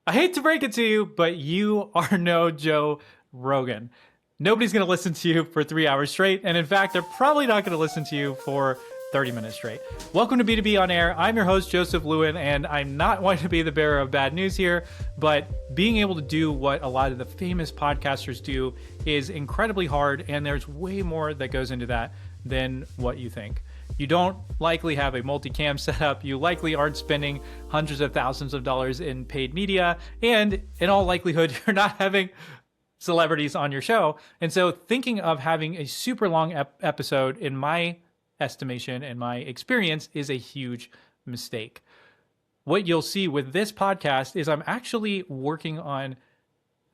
I hate to break it to you, but you are no Joe Rogan. Nobody's going to listen to you for 3 hours straight. And in fact, they're probably not going to listen to you for 30 minutes straight. Welcome to B2B On Air. I'm your host, Joseph Lewin, and I'm not wanting to be the bearer of bad news here, but being able to do what a lot of the famous podcasters do is incredibly hard, and there's way more that goes into that than what you think. You don't likely have a multicam setup. You likely aren't spending hundreds of thousands of dollars in paid media. And in all likelihood, you're not having celebrities on your show. And so thinking of having a super long episode, in my estimation and my experience, is a huge mistake. What you'll see with this podcast is I'm actually working on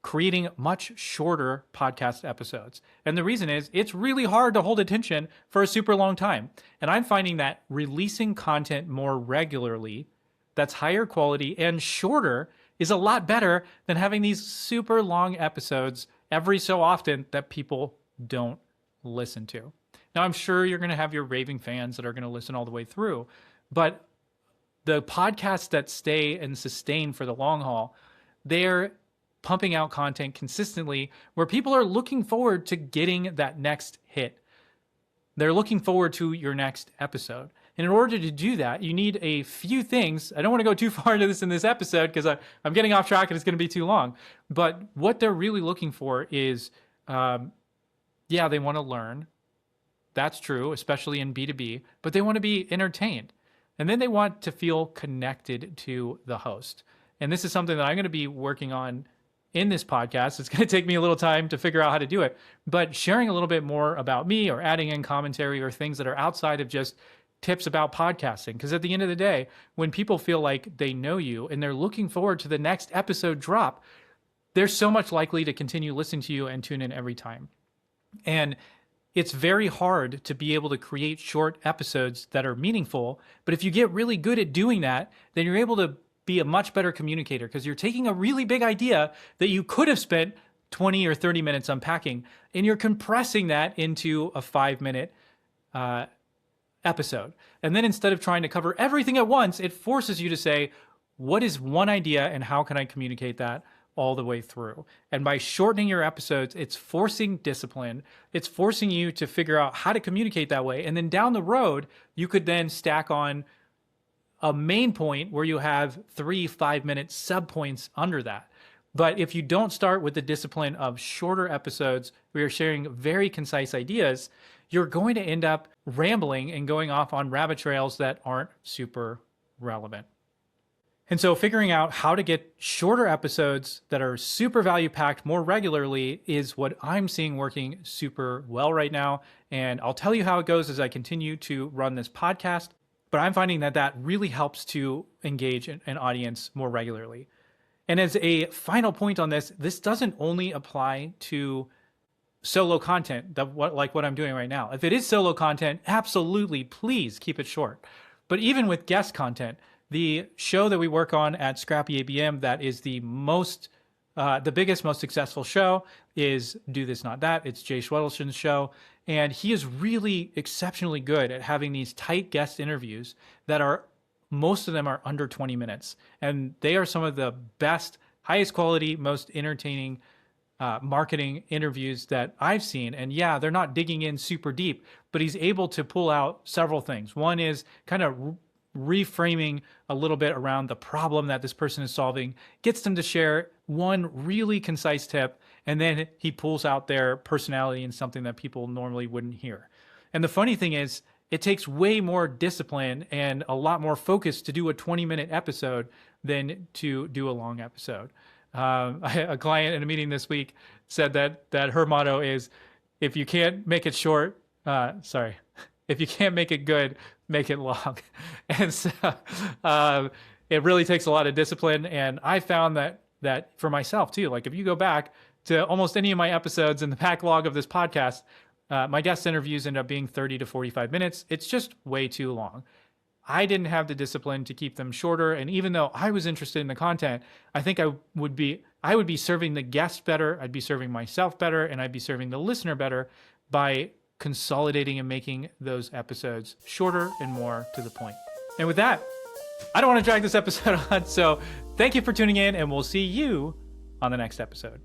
creating much shorter podcast episodes. And the reason is it's really hard to hold attention for a super long time. And I'm finding that releasing content more regularly that's higher quality and shorter is a lot better than having these super long episodes every so often that people don't listen to. Now, I'm sure you're going to have your raving fans that are going to listen all the way through, but the podcasts that stay and sustain for the long haul, they're pumping out content consistently where people are looking forward to getting that next hit. They're looking forward to your next episode. And in order to do that, you need a few things. I don't want to go too far into this in this episode because I'm getting off track and it's going to be too long. But what they're really looking for is, they want to learn. That's true, especially in B2B, but they want to be entertained. And then they want to feel connected to the host. And this is something that I'm going to be working on in this podcast. It's going to take me a little time to figure out how to do it, but sharing a little bit more about me or adding in commentary or things that are outside of just tips about podcasting. Because at the end of the day, when people feel like they know you and they're looking forward to the next episode drop, they're so much likely to continue listening to you and tune in every time. And it's very hard to be able to create short episodes that are meaningful. But if you get really good at doing that, then you're able to be a much better communicator because you're taking a really big idea that you could have spent 20 or 30 minutes unpacking, and you're compressing that into a 5-minute episode. And then instead of trying to cover everything at once, it forces you to say, what is one idea and how can I communicate that all the way through? And by shortening your episodes, it's forcing discipline. It's forcing you to figure out how to communicate that way. And then down the road, you could then stack on a main point where you have 3 5-minute subpoints under that. But if you don't start with the discipline of shorter episodes where you're sharing very concise ideas, you're going to end up rambling and going off on rabbit trails that aren't super relevant. And so figuring out how to get shorter episodes that are super value packed more regularly is what I'm seeing working super well right now. And I'll tell you how it goes as I continue to run this podcast. But I'm finding that that really helps to engage an audience more regularly. And as a final point on this, this doesn't only apply to solo content, like what I'm doing right now. If it is solo content, absolutely, please keep it short. But even with guest content, the show that we work on at Scrappy ABM that is the biggest, most successful show is Do This, Not That. It's Jay Schwedelson's show. And he is really exceptionally good at having these tight guest interviews that most of them are under 20 minutes. And they are some of the best, highest quality, most entertaining marketing interviews that I've seen. And yeah, they're not digging in super deep, but he's able to pull out several things. One is kind of reframing a little bit around the problem that this person is solving, gets them to share one really concise tip, and then he pulls out their personality and something that people normally wouldn't hear. And the funny thing is, it takes way more discipline and a lot more focus to do a 20-minute episode than to do a long episode. A client in a meeting this week said that her motto is, if you can't make it short, if you can't make it good, make it long. And so it really takes a lot of discipline. And I found that for myself too. Like if you go back to almost any of my episodes in the backlog of this podcast, my guest interviews end up being 30 to 45 minutes. It's just way too long. I didn't have the discipline to keep them shorter. And even though I was interested in the content, I think I would be serving the guest better. I'd be serving myself better, and I'd be serving the listener better by consolidating and making those episodes shorter and more to the point. And with that, I don't want to drag this episode on, so thank you for tuning in, and we'll see you on the next episode.